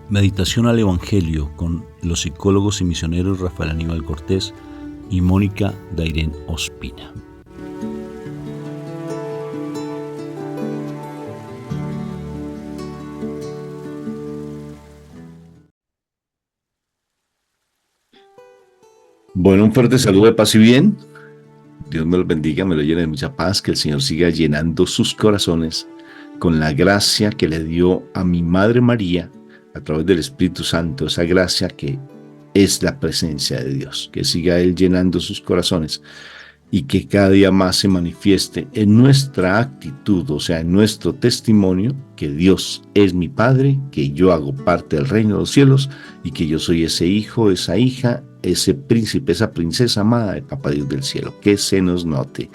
Meditación al Evangelio con los psicólogos y misioneros Rafael Aníbal Cortés y Mónica Dairén Ospina. Bueno, un fuerte saludo de paz y bien. Dios me los bendiga, me lo llene de mucha paz, que el Señor siga llenando sus corazones con la gracia que le dio a mi Madre María a través del Espíritu Santo, esa gracia que es la presencia de Dios, que siga Él llenando sus corazones y que cada día más se manifieste en nuestra actitud, o sea, en nuestro testimonio, que Dios es mi Padre, que yo hago parte del reino de los cielos y que yo soy ese hijo, esa hija, ese príncipe, esa princesa amada de Papá Dios del cielo. Que se nos note,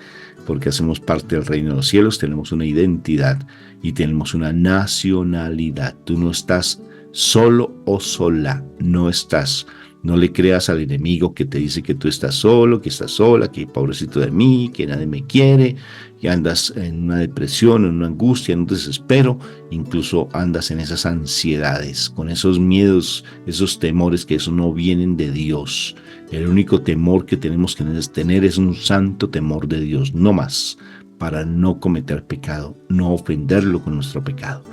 porque hacemos parte del reino de los cielos, tenemos una identidad y tenemos una nacionalidad. Tú no estás solo o sola, no estás. No le creas al enemigo que te dice que tú estás solo, que estás sola, que pobrecito de mí, que nadie me quiere, que andas en una depresión, en una angustia, en un desespero, incluso andas en esas ansiedades, con esos miedos, esos temores que eso no vienen de Dios. El único temor que tenemos que tener es un santo temor de Dios, no más, para no cometer pecado, no ofenderlo con nuestro pecado.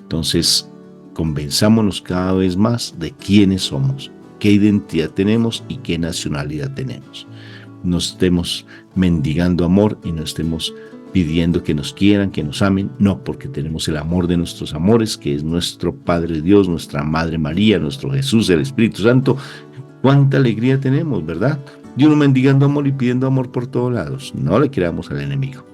Entonces, convenzámonos cada vez más de quiénes somos, qué identidad tenemos y qué nacionalidad tenemos. No estemos mendigando amor y no estemos pidiendo que nos quieran, que nos amen. No, porque tenemos el amor de nuestros amores, que es nuestro Padre Dios, nuestra Madre María, nuestro Jesús, el Espíritu Santo. Cuánta alegría tenemos, ¿verdad? Y uno mendigando amor y pidiendo amor por todos lados. No le creamos al enemigo.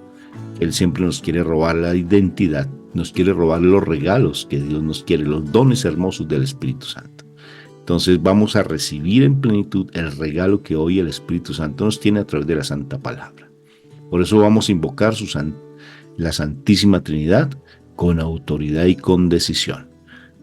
Él siempre nos quiere robar la identidad, nos quiere robar los regalos que Dios nos quiere, los dones hermosos del Espíritu Santo. Entonces vamos a recibir en plenitud el regalo que hoy el Espíritu Santo nos tiene a través de la Santa Palabra. Por eso vamos a invocar la Santísima Trinidad con autoridad y con decisión.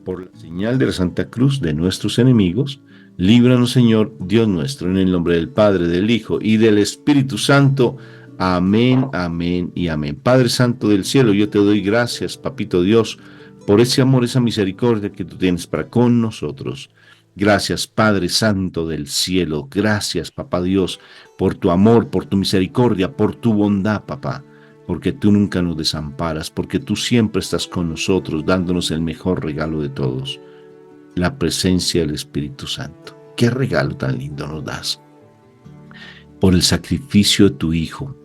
Por la señal de la Santa Cruz de nuestros enemigos, líbranos, Señor, Dios nuestro, en el nombre del Padre, del Hijo y del Espíritu Santo. Amén, amén y amén. Padre Santo del cielo, yo te doy gracias, Papito Dios, por ese amor, esa misericordia que tú tienes para con nosotros. Gracias, Padre Santo del cielo. Gracias, Papá Dios, por tu amor, por tu misericordia, por tu bondad, Papá. Porque tú nunca nos desamparas, porque tú siempre estás con nosotros, dándonos el mejor regalo de todos, la presencia del Espíritu Santo. Qué regalo tan lindo nos das. Por el sacrificio de tu Hijo,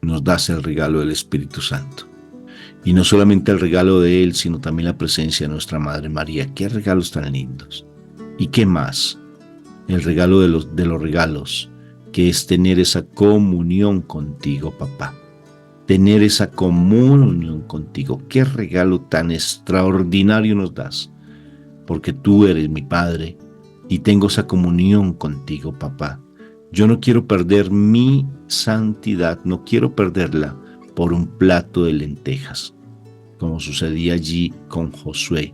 nos das el regalo del Espíritu Santo. Y no solamente el regalo de Él, sino también la presencia de nuestra Madre María. Qué regalos tan lindos. ¿Y qué más? El regalo de los regalos, que es tener esa comunión contigo, papá. Tener esa comunión contigo. Qué regalo tan extraordinario nos das. Porque tú eres mi Padre y tengo esa comunión contigo, papá. Yo no quiero perder mi santidad, no quiero perderla por un plato de lentejas, como sucedía allí con Josué,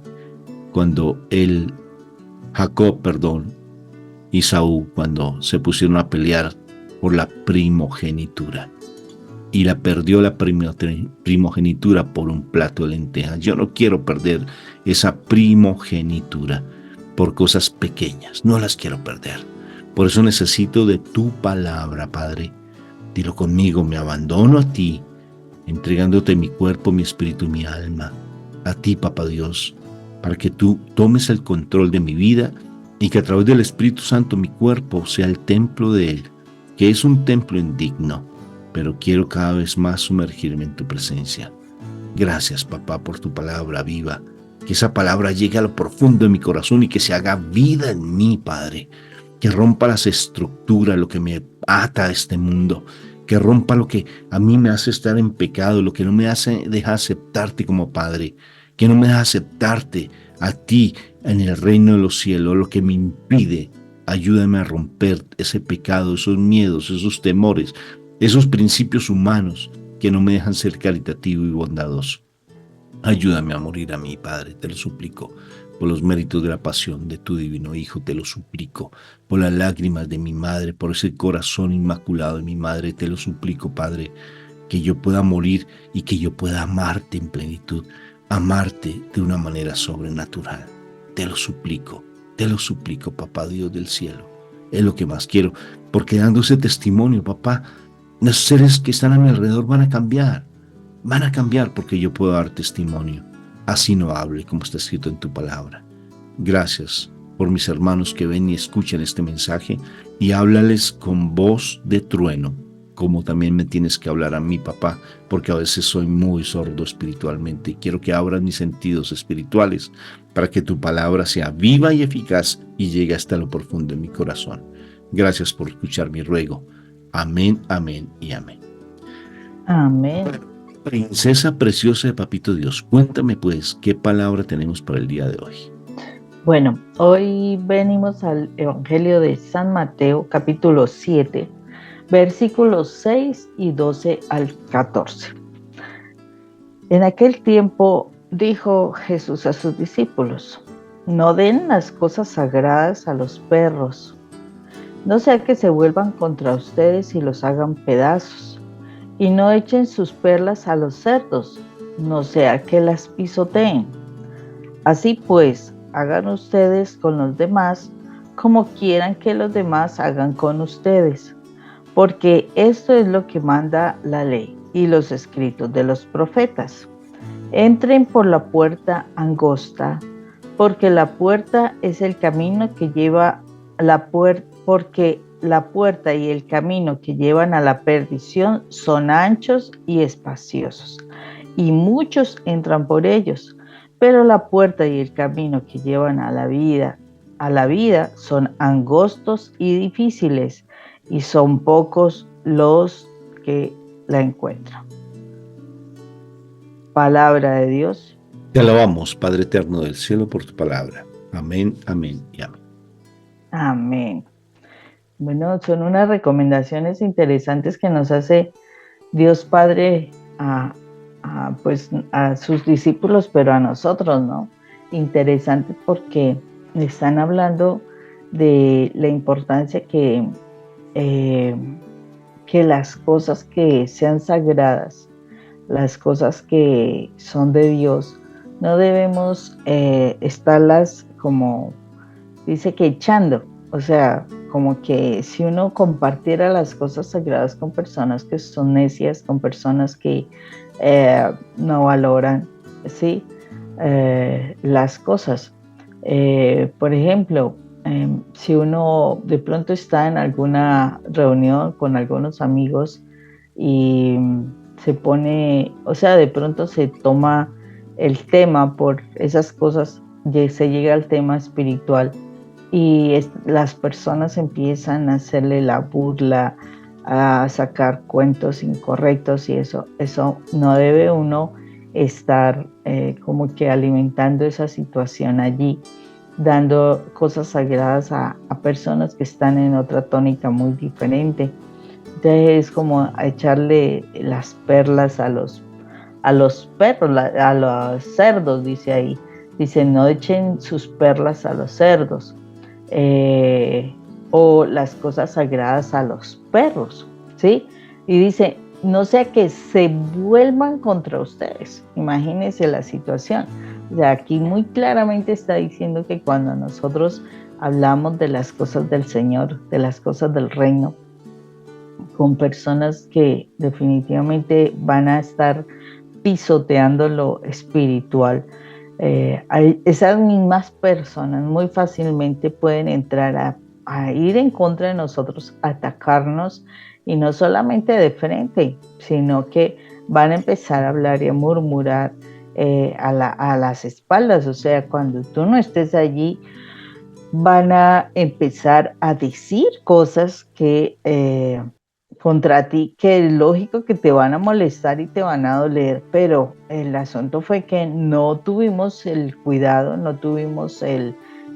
cuando Jacob, y Saúl, cuando se pusieron a pelear por la primogenitura. Y la perdió la primogenitura por un plato de lentejas. Yo no quiero perder esa primogenitura por cosas pequeñas. No las quiero perder. Por eso necesito de tu palabra, Padre. Dilo conmigo, me abandono a ti, entregándote mi cuerpo, mi espíritu y mi alma. A ti, Papá Dios, para que tú tomes el control de mi vida y que a través del Espíritu Santo mi cuerpo sea el templo de Él, que es un templo indigno, pero quiero cada vez más sumergirme en tu presencia. Gracias, papá, por tu palabra viva, que esa palabra llegue a lo profundo de mi corazón y que se haga vida en mí, Padre, que rompa las estructuras, lo que me ata a este mundo, que rompa lo que a mí me hace estar en pecado, lo que no me deja aceptarte como Padre, que no me deja aceptarte a ti en el reino de los cielos, lo que me impide. Ayúdame a romper ese pecado, esos miedos, esos temores, esos principios humanos que no me dejan ser caritativo y bondadoso. Ayúdame a morir a mí, Padre, te lo suplico, por los méritos de la pasión de tu divino Hijo, te lo suplico, por las lágrimas de mi madre, por ese corazón inmaculado de mi madre, te lo suplico, Padre, que yo pueda morir y que yo pueda amarte en plenitud, amarte de una manera sobrenatural. Te lo suplico, papá Dios del cielo. Es lo que más quiero, porque dando ese testimonio, papá, los seres que están a mi alrededor van a cambiar porque yo puedo dar testimonio. Así no hable como está escrito en tu palabra. Gracias por mis hermanos que ven y escuchan este mensaje y háblales con voz de trueno, como también me tienes que hablar a mí, papá, porque a veces soy muy sordo espiritualmente y quiero que abras mis sentidos espirituales para que tu palabra sea viva y eficaz y llegue hasta lo profundo de mi corazón. Gracias por escuchar mi ruego. Amén, amén y amén. Amén. Princesa preciosa de Papito Dios, cuéntame pues qué palabra tenemos para el día de hoy. Bueno, hoy venimos al Evangelio de San Mateo, capítulo 7, versículos 6 y 12 al 14. En aquel tiempo dijo Jesús a sus discípulos: no den las cosas sagradas a los perros, no sea que se vuelvan contra ustedes y los hagan pedazos, y no echen sus perlas a los cerdos, no sea que las pisoteen. Así pues, hagan ustedes con los demás como quieran que los demás hagan con ustedes, porque esto es lo que manda la ley y los escritos de los profetas. Entren por la puerta angosta, porque la puerta es el camino que lleva porque la puerta y el camino que llevan a la perdición son anchos y espaciosos, y muchos entran por ellos. Pero la puerta y el camino que llevan a la vida son angostos y difíciles, y son pocos los que la encuentran. Palabra de Dios. Te alabamos, Padre eterno del cielo, por tu palabra. Amén, amén y amén. Amén. Bueno, son unas recomendaciones interesantes que nos hace Dios Padre pues a sus discípulos, pero a nosotros, ¿no? Interesante porque están hablando de la importancia que las cosas que sean sagradas, las cosas que son de Dios, no debemos estarlas como dice que echando, o sea, como que si uno compartiera las cosas sagradas con personas que son necias, con personas que no valoran, ¿sí? Las cosas. Por ejemplo, si uno de pronto está en alguna reunión con algunos amigos y se pone, o sea, de pronto se toma el tema por esas cosas, se llega al tema espiritual y las personas empiezan a hacerle la burla, a sacar cuentos incorrectos y eso no debe uno estar como que alimentando esa situación allí, dando cosas sagradas a personas que están en otra tónica muy diferente. Entonces es como a echarle las perlas a los perros, a los cerdos, dice ahí. Dice, no echen sus perlas a los cerdos. O las cosas sagradas a los perros, ¿sí? Y dice, no sea que se vuelvan contra ustedes. Imagínense la situación. O sea, aquí muy claramente está diciendo que cuando nosotros hablamos de las cosas del Señor, de las cosas del reino, con personas que definitivamente van a estar pisoteando lo espiritual, esas mismas personas muy fácilmente pueden entrar a ir en contra de nosotros, atacarnos, y no solamente de frente, sino que van a empezar a hablar y a murmurar a las espaldas. O sea, cuando tú no estés allí, van a empezar a decir cosas que contra ti, que es lógico que te van a molestar y te van a doler, pero el asunto fue que no tuvimos el cuidado, no tuvimos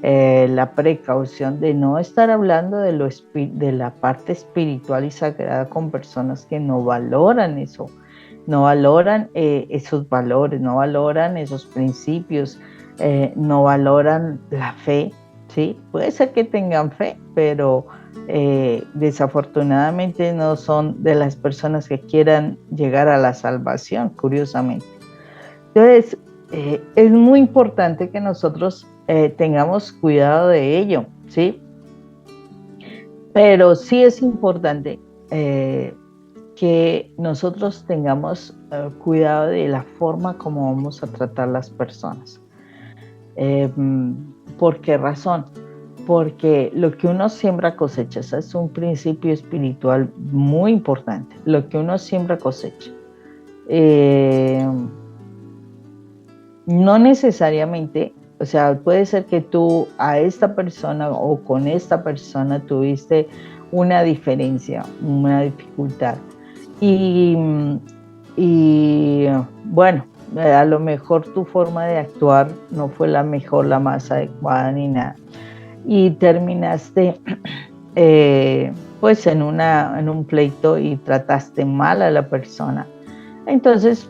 la precaución de no estar hablando de la parte espiritual y sagrada con personas que no valoran eso, no valoran esos valores, no valoran esos principios, no valoran la fe, ¿sí? Puede ser que tengan fe, pero desafortunadamente no son de las personas que quieran llegar a la salvación, curiosamente. Entonces, es muy importante que nosotros tengamos cuidado de ello, ¿sí? Pero sí es importante que nosotros tengamos cuidado de la forma como vamos a tratar las personas. ¿Por qué razón? Porque lo que uno siembra cosecha, ese es un principio espiritual muy importante, lo que uno siembra cosecha. No necesariamente, o sea, puede ser que tú a esta persona o con esta persona tuviste una diferencia, una dificultad. Y, y bueno, a lo mejor tu forma de actuar no fue la mejor, la más adecuada ni nada. Y terminaste pues en un pleito y trataste mal a la persona. Entonces,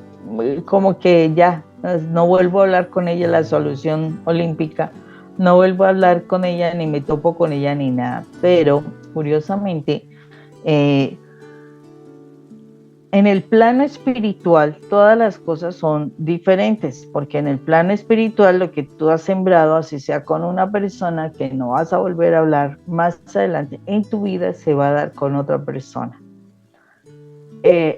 como que ya no vuelvo a hablar con ella, la solución olímpica, no vuelvo a hablar con ella, ni me topo con ella, ni nada. Pero, curiosamente, en el plano espiritual todas las cosas son diferentes, porque en el plano espiritual lo que tú has sembrado, así sea con una persona que no vas a volver a hablar más adelante en tu vida, se va a dar con otra persona.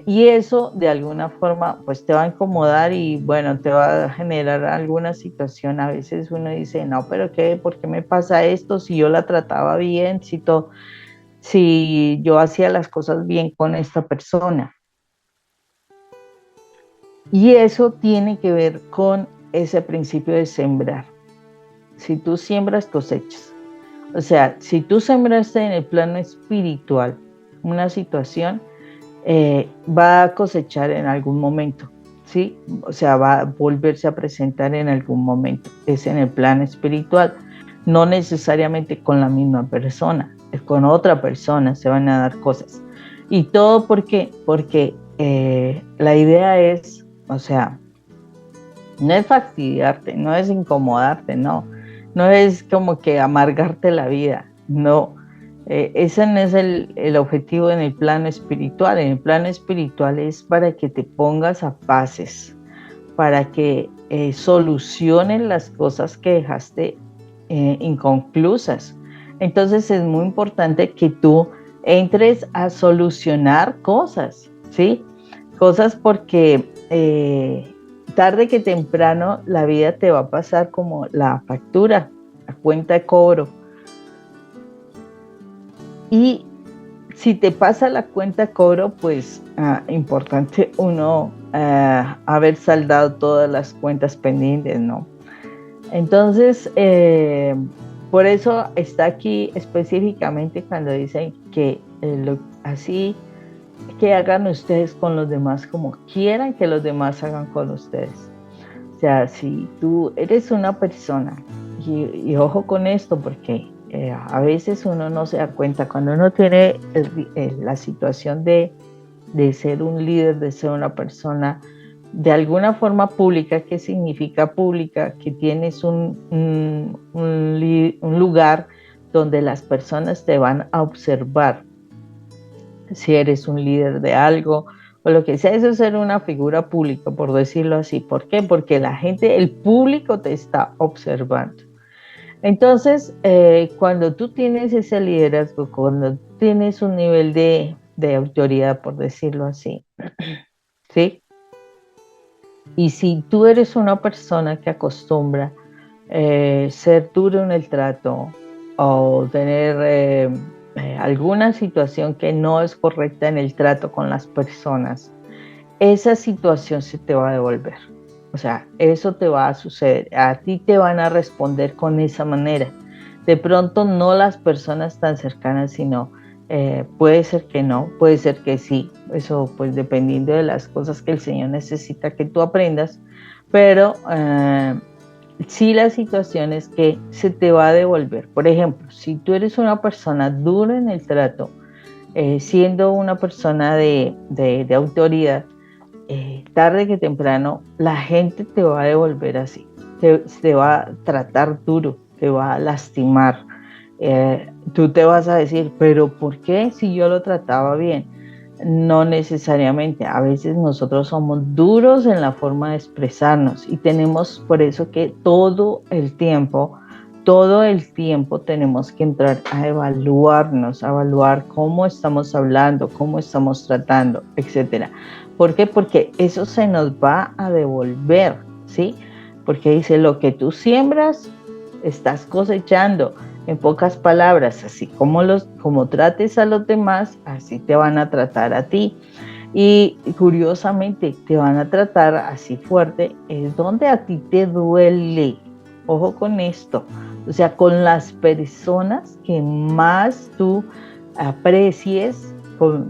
Y eso de alguna forma pues te va a incomodar y bueno, te va a generar alguna situación. A veces uno dice, no, pero ¿qué? ¿Por qué me pasa esto? Si yo la trataba bien, si yo hacía las cosas bien con esta persona. Y eso tiene que ver con ese principio de sembrar. Si tú siembras, cosechas. O sea, si tú sembraste en el plano espiritual una situación, va a cosechar en algún momento, ¿sí? O sea, va a volverse a presentar en algún momento. Es en el plano espiritual, no necesariamente con la misma persona, es con otra persona se van a dar cosas. Y todo porque la idea es, o sea, no es fastidiarte, no es incomodarte, no es como que amargarte la vida, no. Ese no es el objetivo en el plano espiritual. En el plano espiritual es para que te pongas a paces, para que soluciones las cosas que dejaste inconclusas. Entonces es muy importante que tú entres a solucionar cosas, ¿sí? Cosas porque tarde que temprano la vida te va a pasar como la factura, la cuenta de cobro. Y si te pasa la cuenta de cobro, pues importante uno haber saldado todas las cuentas pendientes, ¿no? Entonces, por eso está aquí específicamente cuando dicen que así que hagan ustedes con los demás como quieran que los demás hagan con ustedes. O sea, si tú eres una persona, y ojo con esto porque a veces uno no se da cuenta, cuando uno tiene la situación de ser un líder, de ser una persona de alguna forma pública. ¿Qué significa pública? Que tienes un lugar donde las personas te van a observar. Si eres un líder de algo o lo que sea, eso es ser una figura pública, por decirlo así. ¿Por qué? Porque la gente, el público te está observando. Entonces, cuando tú tienes ese liderazgo, cuando tienes un nivel de autoridad, por decirlo así, ¿sí? Y si tú eres una persona que acostumbra ser duro en el trato o tener alguna situación que no es correcta en el trato con las personas, esa situación se te va a devolver. O sea, eso te va a suceder. A ti te van a responder con esa manera. De pronto no las personas tan cercanas, sino puede ser que no, puede ser que sí. Eso pues dependiendo de las cosas que el Señor necesita que tú aprendas. Pero sí, la situación es que se te va a devolver. Por ejemplo, si tú eres una persona dura en el trato, siendo una persona de autoridad, tarde que temprano la gente te va a devolver así, te va a tratar duro, te va a lastimar. Tú te vas a decir, pero ¿por qué si yo lo trataba bien? No necesariamente, a veces nosotros somos duros en la forma de expresarnos y tenemos por eso que todo el tiempo tenemos que entrar a evaluarnos, a evaluar cómo estamos hablando, cómo estamos tratando, etcétera. ¿Por qué? Porque eso se nos va a devolver, ¿sí? Porque dice, lo que tú siembras, estás cosechando. En pocas palabras, así como trates a los demás, así te van a tratar a ti. Y curiosamente, te van a tratar así fuerte, es donde a ti te duele. Ojo con esto. O sea, con las personas que más tú aprecies,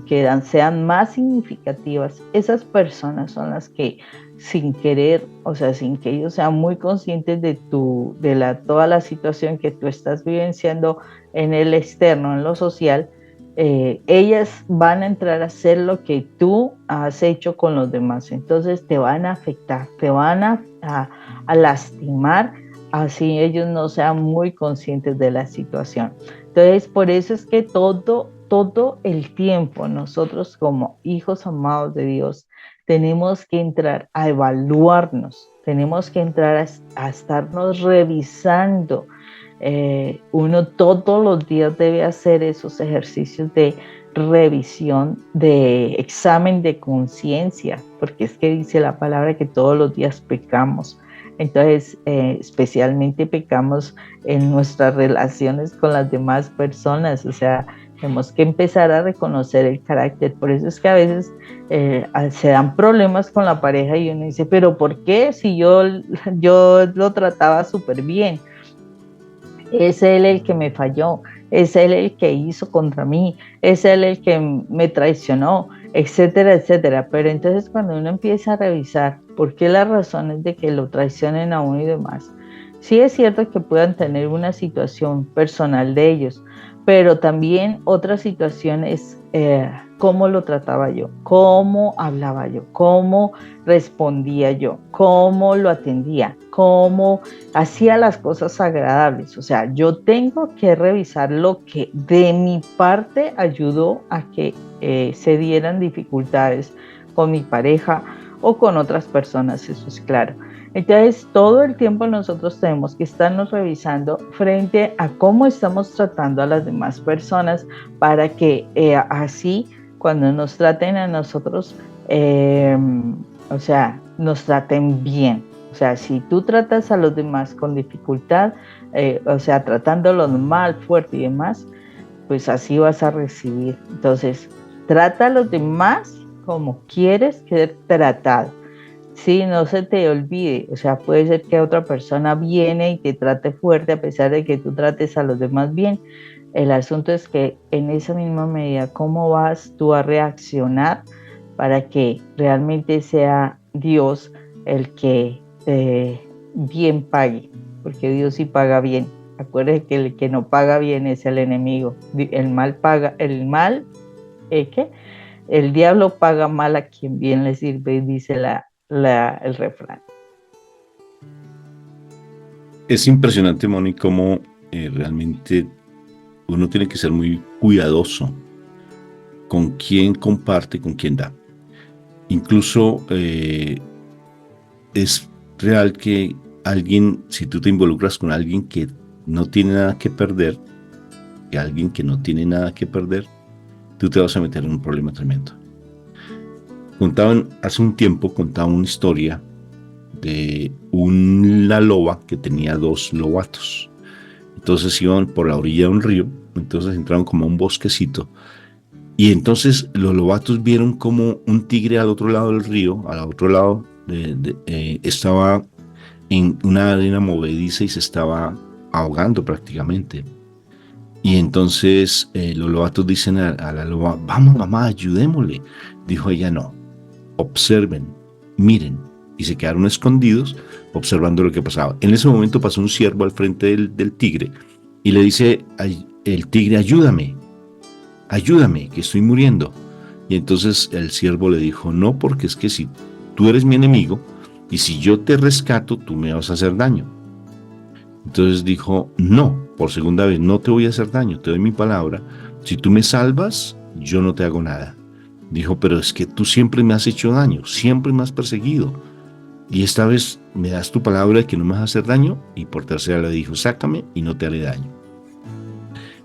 que sean más significativas, esas personas son las que sin querer, o sea, sin que ellos sean muy conscientes de toda la situación que tú estás vivenciando en el externo, en lo social, ellas van a entrar a hacer lo que tú has hecho con los demás. Entonces te van a afectar, te van a lastimar, así ellos no sean muy conscientes de la situación. Entonces, por eso es que todo el tiempo nosotros como hijos amados de Dios tenemos que entrar a evaluarnos, tenemos que entrar a estarnos revisando. Uno todos los días debe hacer esos ejercicios de revisión, de examen de conciencia, porque es que dice la palabra que todos los días pecamos. Entonces, especialmente pecamos en nuestras relaciones con las demás personas, o sea, tenemos que empezar a reconocer el carácter. Por eso es que a veces se dan problemas con la pareja y uno dice, pero ¿por qué? Si yo lo trataba súper bien. Es él el que me falló, es él el que hizo contra mí, es él el que me traicionó, etcétera, etcétera. Pero entonces cuando uno empieza a revisar por qué las razones de que lo traicionen a uno y demás, sí es cierto que puedan tener una situación personal de ellos, pero también otra situación es cómo lo trataba yo, cómo hablaba yo, cómo respondía yo, cómo lo atendía, cómo hacía las cosas agradables. O sea, yo tengo que revisar lo que de mi parte ayudó a que se dieran dificultades con mi pareja o con otras personas, eso es claro. Entonces, todo el tiempo nosotros tenemos que estarnos revisando frente a cómo estamos tratando a las demás personas para que así, cuando nos traten a nosotros, o sea, nos traten bien. O sea, si tú tratas a los demás con dificultad, o sea, tratándolos mal, fuerte y demás, pues así vas a recibir. Entonces, trata a los demás como quieres ser tratado. Sí, no se te olvide, o sea, puede ser que otra persona viene y te trate fuerte a pesar de que tú trates a los demás bien. El asunto es que en esa misma medida, ¿cómo vas tú a reaccionar para que realmente sea Dios el que bien pague? Porque Dios sí paga bien. Acuérdate que el que no paga bien es el enemigo. El mal paga, ¿qué? El diablo paga mal a quien bien le sirve, dice el refrán. Es impresionante, Moni, cómo realmente uno tiene que ser muy cuidadoso con quién comparte, con quién da. Incluso es real que si tú te involucras con alguien que no tiene nada que perder, tú te vas a meter en un problema tremendo. Hace un tiempo contaban una historia de una loba que tenía 2 lobatos. Entonces iban por la orilla de un río, entonces entraron como a un bosquecito, y entonces los lobatos vieron como un tigre al otro lado del río, al otro lado, estaba en una arena movediza y se estaba ahogando prácticamente. Y entonces los lobatos dicen a la loba, vamos mamá, ayudémosle. Dijo ella, no, observen, miren, y se quedaron escondidos observando lo que pasaba. En ese momento pasó un ciervo al frente del tigre y le dice el tigre, ayúdame, que estoy muriendo. Y entonces el ciervo le dijo, no, porque es que si tú eres mi enemigo y si yo te rescato, tú me vas a hacer daño. Entonces dijo, no, por segunda vez, no te voy a hacer daño, te doy mi palabra. Si tú me salvas, yo no te hago nada. Dijo, pero es que tú siempre me has hecho daño, siempre me has perseguido. Y esta vez me das tu palabra de que no me vas a hacer daño. Y por tercera le dijo, sácame y no te haré daño.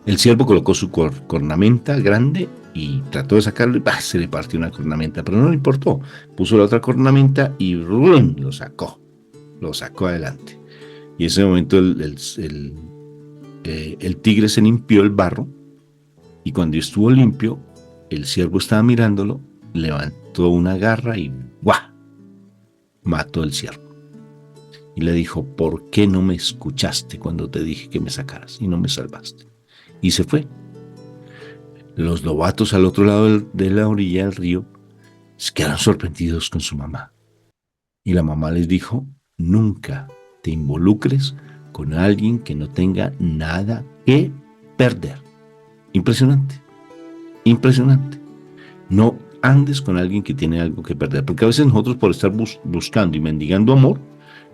El siervo colocó su cornamenta grande y trató de sacarlo y se le partió una cornamenta, pero no le importó. Puso la otra cornamenta y ¡rum! Lo sacó adelante. Y en ese momento el tigre se limpió el barro y cuando estuvo limpio, el siervo estaba mirándolo, levantó una garra y ¡guau! Mató al siervo. Y le dijo, ¿por qué no me escuchaste cuando te dije que me sacaras y no me salvaste? Y se fue. Los lobatos al otro lado de la orilla del río se quedaron sorprendidos con su mamá. Y la mamá les dijo, nunca te involucres con alguien que no tenga nada que perder. Impresionante, impresionante. No andes con alguien que tiene algo que perder, porque a veces nosotros por estar buscando y mendigando amor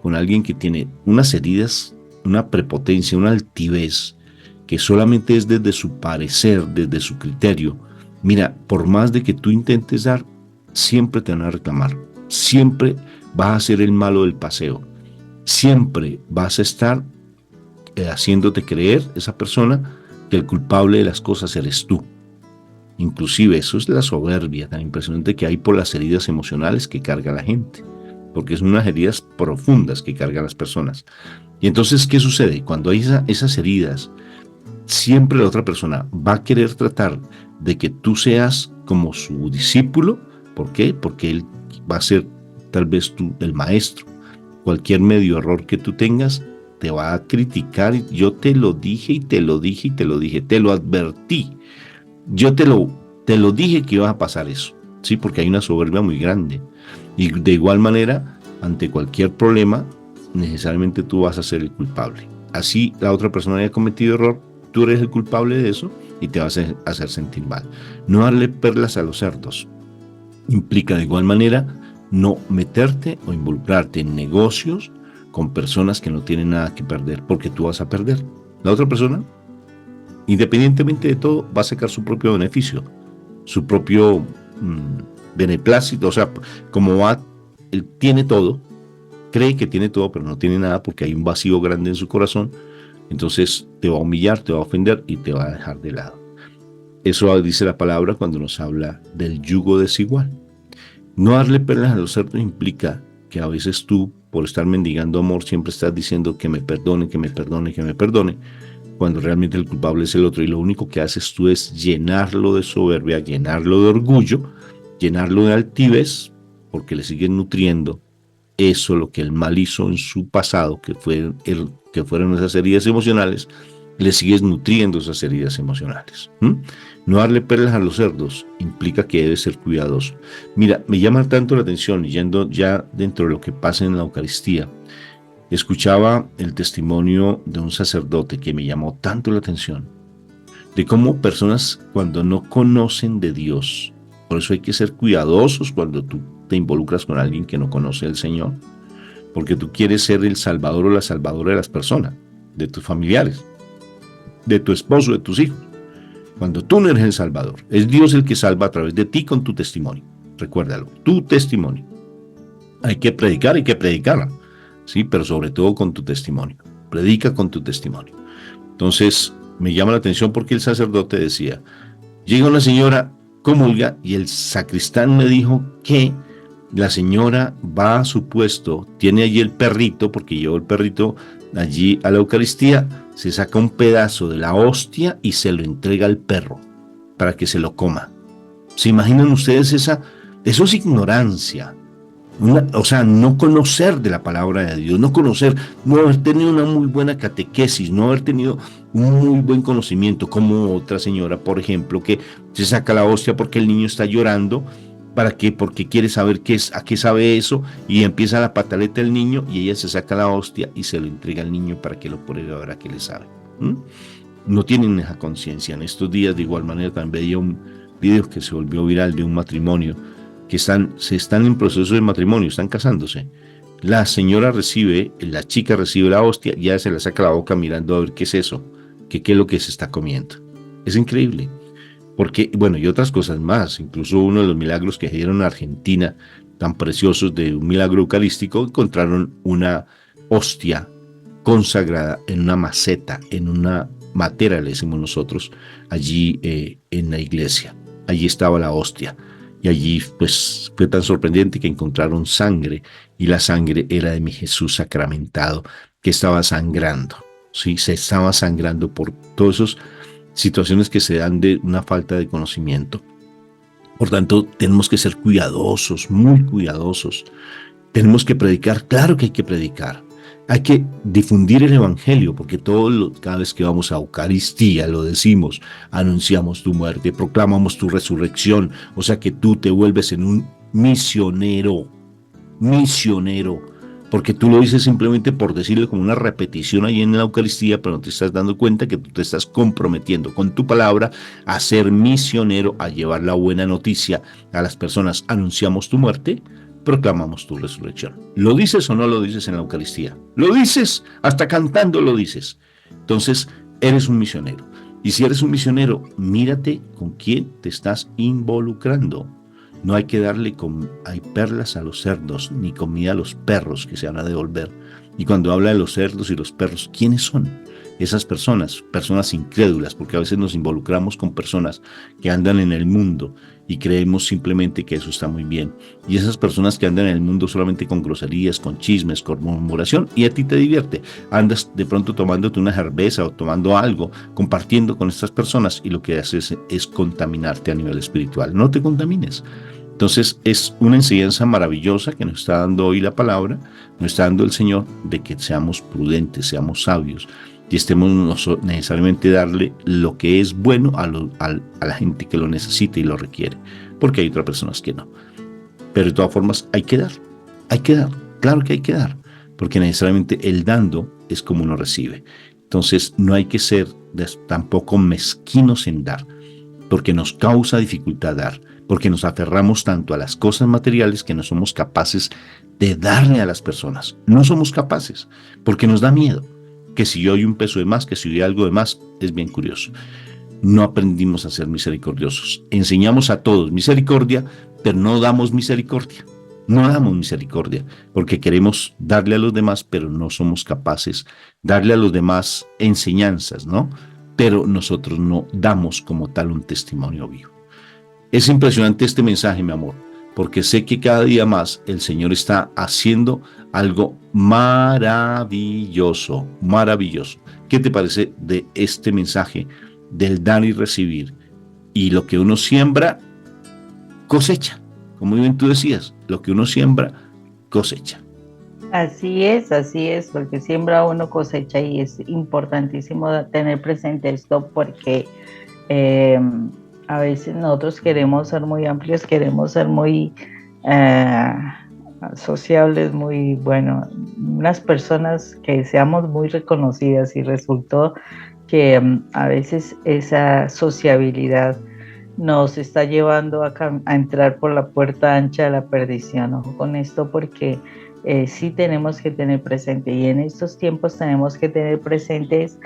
con alguien que tiene unas heridas, una prepotencia, una altivez, que solamente es desde su parecer, desde su criterio. Mira, por más de que tú intentes dar, siempre te van a reclamar, siempre vas a ser el malo del paseo, siempre vas a estar haciéndote creer, esa persona, que el culpable de las cosas eres tú. Inclusive eso es la soberbia tan impresionante que hay por las heridas emocionales que carga la gente, porque son unas heridas profundas que cargan las personas. Y entonces, ¿qué sucede? Cuando hay esas heridas, siempre la otra persona va a querer tratar de que tú seas como su discípulo. ¿Por qué? Porque él va a ser tal vez tú el maestro. Cualquier medio error que tú tengas, te va a criticar. Yo te lo dije y te lo dije y te lo dije, te lo advertí. Yo te lo dije que iba a pasar eso, ¿sí? Porque hay una soberbia muy grande. Y de igual manera, ante cualquier problema, necesariamente tú vas a ser el culpable. Así la otra persona haya cometido error, tú eres el culpable de eso y te vas a hacer sentir mal. No darle perlas a los cerdos implica de igual manera no meterte o involucrarte en negocios con personas que no tienen nada que perder, porque tú vas a perder. La otra persona, independientemente de todo, va a sacar su propio beneficio, su propio beneplácito. O sea, como él tiene todo, cree que tiene todo, pero no tiene nada porque hay un vacío grande en su corazón. Entonces te va a humillar, te va a ofender y te va a dejar de lado. Eso dice la palabra cuando nos habla del yugo desigual. No darle perlas a los cerdos implica que a veces tú, por estar mendigando amor, siempre estás diciendo que me perdone, que me perdone, que me perdone, cuando realmente el culpable es el otro, y lo único que haces tú es llenarlo de soberbia, llenarlo de orgullo, llenarlo de altivez, porque le sigues nutriendo eso, lo que el mal hizo en su pasado, que fueron esas heridas emocionales, le sigues nutriendo esas heridas emocionales. No darle perlas a los cerdos implica que debes ser cuidadoso. Mira, me llama tanto la atención, yendo ya dentro de lo que pasa en la Eucaristía, escuchaba el testimonio de un sacerdote que me llamó tanto la atención, de cómo personas cuando no conocen de Dios, por eso hay que ser cuidadosos cuando tú te involucras con alguien que no conoce al Señor, porque tú quieres ser el salvador o la salvadora de las personas, de tus familiares, de tu esposo, de tus hijos. Cuando tú no eres el salvador, es Dios el que salva a través de ti con tu testimonio. Recuérdalo, tu testimonio. Hay que predicarla, ¿sí? Pero sobre todo con tu testimonio. Predica con tu testimonio. Entonces, me llama la atención porque el sacerdote decía, llega una señora, comulga, y el sacristán me dijo que la señora va a su puesto, tiene allí el perrito, porque llevó el perrito allí a la Eucaristía, se saca un pedazo de la hostia y se lo entrega al perro para que se lo coma. ¿Se imaginan ustedes eso es ignorancia? O sea, no conocer de la palabra de Dios, no haber tenido una muy buena catequesis, no haber tenido un muy buen conocimiento, como otra señora, por ejemplo, que se saca la hostia porque el niño está llorando. ¿Para qué? Porque quiere saber a qué sabe eso, y empieza la pataleta del niño y ella se saca la hostia y se lo entrega al niño para que lo pruebe a ver a qué le sabe. No tienen esa conciencia. En estos días, de igual manera, también veía un video que se volvió viral de un matrimonio que están en proceso de matrimonio, están casándose. La chica recibe la hostia, ya se la saca la boca mirando a ver qué es eso, qué es lo que se está comiendo. Es increíble. Porque, bueno, y otras cosas más, incluso uno de los milagros que se dieron en Argentina, tan preciosos de un milagro eucarístico, encontraron una hostia consagrada en una maceta, en una matera, le decimos nosotros, allí en la iglesia. Allí estaba la hostia. Y allí pues fue tan sorprendente que encontraron sangre, y la sangre era de mi Jesús sacramentado, que estaba sangrando. Sí, se estaba sangrando por todas esas situaciones que se dan de una falta de conocimiento. Por tanto, tenemos que ser cuidadosos, muy cuidadosos. Tenemos que predicar, claro que hay que predicar. Hay que difundir el Evangelio, porque cada vez que vamos a Eucaristía lo decimos, anunciamos tu muerte, proclamamos tu resurrección, o sea que tú te vuelves en un misionero, porque tú lo dices simplemente por decirlo como una repetición ahí en la Eucaristía, pero no te estás dando cuenta que tú te estás comprometiendo con tu palabra a ser misionero, a llevar la buena noticia a las personas. Anunciamos tu muerte, proclamamos tu resurrección. ¿Lo dices o no lo dices en la Eucaristía? Lo dices, hasta cantando lo dices. Entonces, eres un misionero. Y si eres un misionero, mírate con quién te estás involucrando. No hay que hay perlas a los cerdos, ni comida a los perros que se van a devolver. Y cuando habla de los cerdos y los perros, ¿quiénes son? Esas personas incrédulas, porque a veces nos involucramos con personas que andan en el mundo y creemos simplemente que eso está muy bien. Y esas personas que andan en el mundo solamente con groserías, con chismes, con murmuración, y a ti te divierte. Andas de pronto tomándote una cerveza o tomando algo, compartiendo con estas personas, y lo que haces es contaminarte a nivel espiritual. No te contamines. Entonces es una enseñanza maravillosa que nos está dando hoy la palabra, nos está dando el Señor, de que seamos prudentes, seamos sabios, y estemos necesariamente darle lo que es bueno a la gente que lo necesita y lo requiere, porque hay otras personas que no. Pero de todas formas hay que dar, claro que hay que dar, porque necesariamente el dando es como uno recibe. Entonces no hay que ser tampoco mezquinos en dar, porque nos causa dificultad dar, porque nos aferramos tanto a las cosas materiales que no somos capaces de darle a las personas. No somos capaces, porque nos da miedo. Que si yo doy un peso de más, que si doy algo de más, es bien curioso. No aprendimos a ser misericordiosos. Enseñamos a todos misericordia, pero no damos misericordia. No damos misericordia, porque queremos darle a los demás, pero no somos capaces de darle a los demás enseñanzas, ¿no? Pero nosotros no damos como tal un testimonio vivo. Es impresionante este mensaje, mi amor, porque sé que cada día más el Señor está haciendo algo maravilloso, maravilloso. ¿Qué te parece de este mensaje del dar y recibir? Y lo que uno siembra, cosecha. Como bien tú decías, lo que uno siembra, cosecha. Así es, porque siembra uno cosecha, y es importantísimo tener presente esto, porque a veces nosotros queremos ser muy amplios, queremos ser muy sociables, muy, bueno, unas personas que seamos muy reconocidas, y resultó que a veces esa sociabilidad nos está llevando a entrar por la puerta ancha de la perdición. Ojo con esto, porque sí tenemos que tener presente, y en estos tiempos tenemos que tener presentes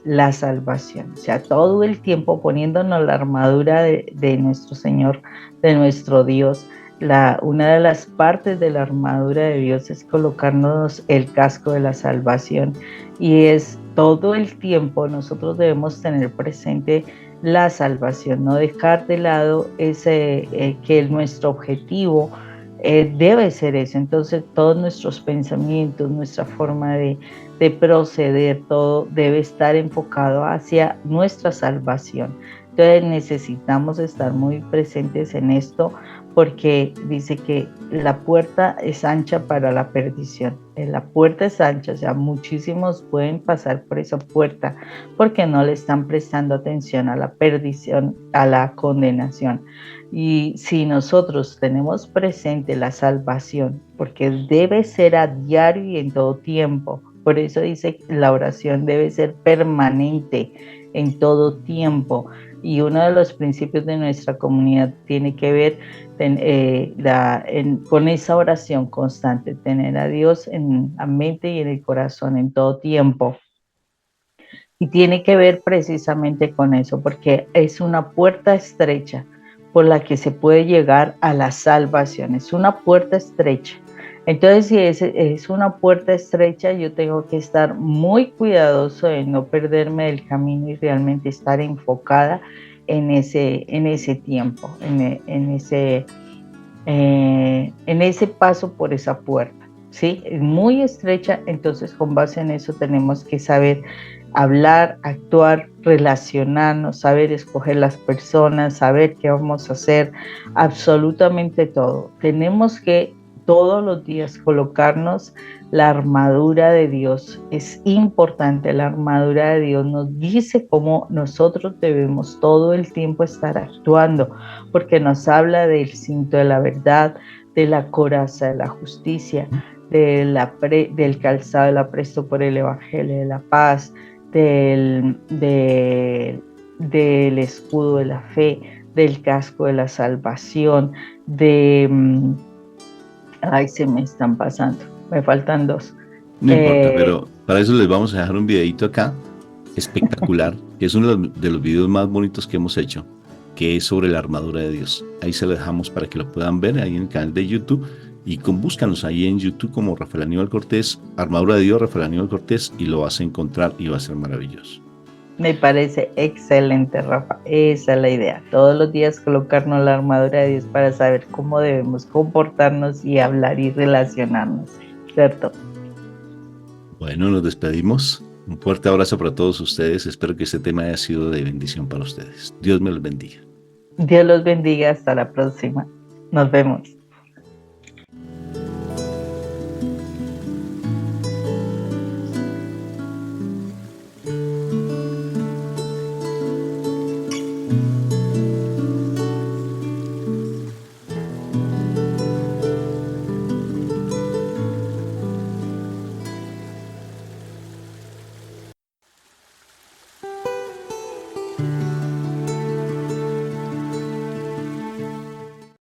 la salvación, o sea, todo el tiempo poniéndonos la armadura de nuestro Señor, de nuestro Dios. Una de las partes de la armadura de Dios es colocarnos el casco de la salvación, y es todo el tiempo nosotros debemos tener presente la salvación, no dejar de lado que nuestro objetivo debe ser eso. Entonces todos nuestros pensamientos, nuestra forma de proceder, todo debe estar enfocado hacia nuestra salvación. Entonces necesitamos estar muy presentes en esto, porque dice que la puerta es ancha para la perdición. La puerta es ancha, o sea, muchísimos pueden pasar por esa puerta porque no le están prestando atención a la perdición, a la condenación. Y si nosotros tenemos presente la salvación, porque debe ser a diario y en todo tiempo, por eso dice que la oración debe ser permanente en todo tiempo. Y uno de los principios de nuestra comunidad tiene que ver con esa oración constante, tener a Dios en la mente y en el corazón en todo tiempo. Y tiene que ver precisamente con eso, porque es una puerta estrecha por la que se puede llegar a la salvación. Es una puerta estrecha. Entonces, si es una puerta estrecha, yo tengo que estar muy cuidadoso de no perderme del camino y realmente estar enfocada en ese tiempo, en ese paso por esa puerta, ¿sí? Es muy estrecha, entonces con base en eso tenemos que saber hablar, actuar, relacionarnos, saber escoger las personas, saber qué vamos a hacer, absolutamente todo. Tenemos que todos los días colocarnos la armadura de Dios. Es importante, la armadura de Dios nos dice cómo nosotros debemos todo el tiempo estar actuando, porque nos habla del cinto de la verdad, de la coraza de la justicia, del calzado del apresto por el evangelio de la paz, del escudo de la fe, del casco de la salvación, ay, se me están pasando, me faltan dos. No importa, pero para eso les vamos a dejar un videito acá, espectacular, que es uno de los videos más bonitos que hemos hecho, que es sobre la armadura de Dios. Ahí se lo dejamos para que lo puedan ver ahí en el canal de YouTube, y búscanos ahí en YouTube como Rafael Aníbal Cortés, Armadura de Dios, Rafael Aníbal Cortés, y lo vas a encontrar y va a ser maravilloso. Me parece excelente, Rafa. Esa es la idea. Todos los días colocarnos la armadura de Dios para saber cómo debemos comportarnos y hablar y relacionarnos, ¿cierto? Bueno, nos despedimos. Un fuerte abrazo para todos ustedes. Espero que este tema haya sido de bendición para ustedes. Dios me los bendiga. Dios los bendiga. Hasta la próxima. Nos vemos.